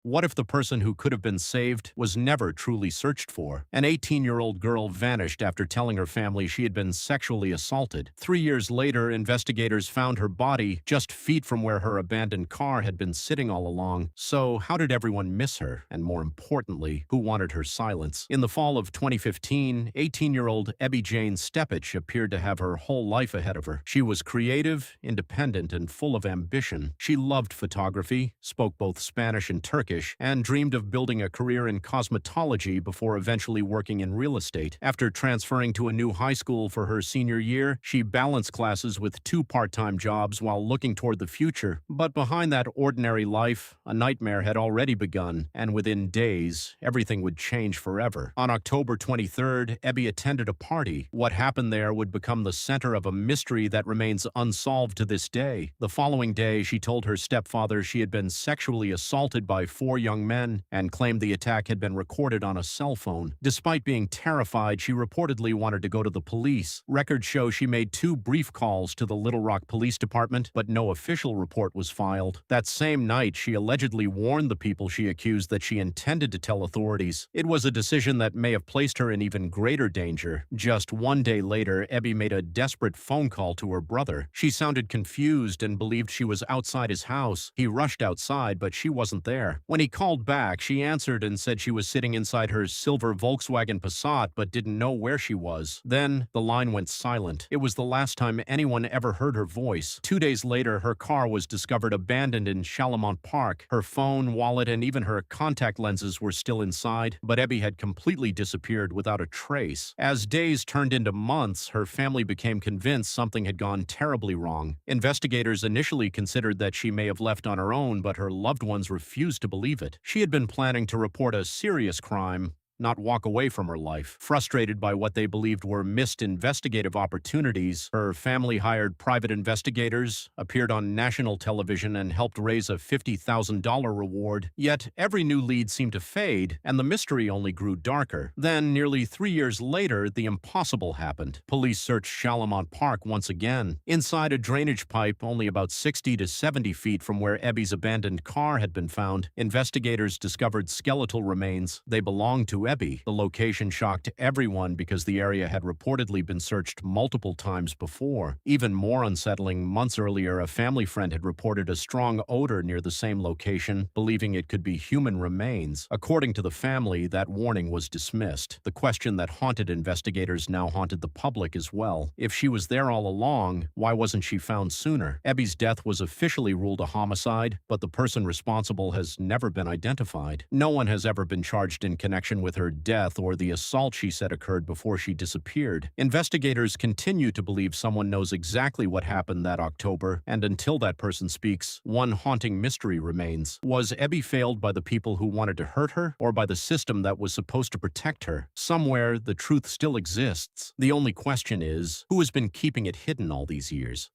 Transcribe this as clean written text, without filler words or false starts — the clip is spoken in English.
What if the person who could have been saved was never truly searched for? An 18-year-old girl vanished after telling her family she had been sexually assaulted. 3 years later, investigators found her body just feet from where her abandoned car had been sitting all along. So, how did everyone miss her? And more importantly, who wanted her silence? In the fall of 2015, 18-year-old Ebby Steppach appeared to have her whole life ahead of her. She was creative, independent, and full of ambition. She loved photography, spoke both Spanish and Turkish, and dreamed of building a career in cosmetology before eventually working in real estate. After transferring to a new high school for her senior year, she balanced classes with 2 part-time jobs while looking toward the future. But behind that ordinary life, a nightmare had already begun, and within days, everything would change forever. On October 23rd, Ebby attended a party. What happened there would become the center of a mystery that remains unsolved to this day. The following day, she told her stepfather she had been sexually assaulted by 4 young men and claimed the attack had been recorded on a cell phone. Despite being terrified, she reportedly wanted to go to the police. Records show she made 2 brief calls to the Little Rock Police Department, but no official report was filed. That same night, she allegedly warned the people she accused that she intended to tell authorities. It was a decision that may have placed her in even greater danger. Just 1 day later, Ebby made a desperate phone call to her brother. She sounded confused and believed she was outside his house. He rushed outside, but she wasn't there. When he called back, she answered and said she was sitting inside her silver Volkswagen Passat but didn't know where she was. Then, the line went silent. It was the last time anyone ever heard her voice. 2 days later, her car was discovered abandoned in Chalamont Park. Her phone, wallet, and even her contact lenses were still inside, but Ebby had completely disappeared without a trace. As days turned into months, her family became convinced something had gone terribly wrong. Investigators initially considered that she may have left on her own, but her loved ones refused to believe it. She had been planning to report a serious crime, not walk away from her life. Frustrated by what they believed were missed investigative opportunities, her family hired private investigators, appeared on national television, and helped raise a $50,000 reward. Yet every new lead seemed to fade, and the mystery only grew darker. Then, nearly 3 years later, the impossible happened. Police searched Chalamont Park once again. Inside a drainage pipe only about 60 to 70 feet from where Ebby's abandoned car had been found, investigators discovered skeletal remains. They belonged to Ebby. The location shocked everyone because the area had reportedly been searched multiple times before. Even more unsettling, months earlier, a family friend had reported a strong odor near the same location, believing it could be human remains. According to the family, that warning was dismissed. The question that haunted investigators now haunted the public as well. If she was there all along, why wasn't she found sooner? Ebby's death was officially ruled a homicide, but the person responsible has never been identified. No one has ever been charged in connection with her death or the assault she said occurred before she disappeared. Investigators continue to believe someone knows exactly what happened that October, and until that person speaks, one haunting mystery remains. Was Ebby failed by the people who wanted to hurt her, or by the system that was supposed to protect her? Somewhere, the truth still exists. The only question is, who has been keeping it hidden all these years?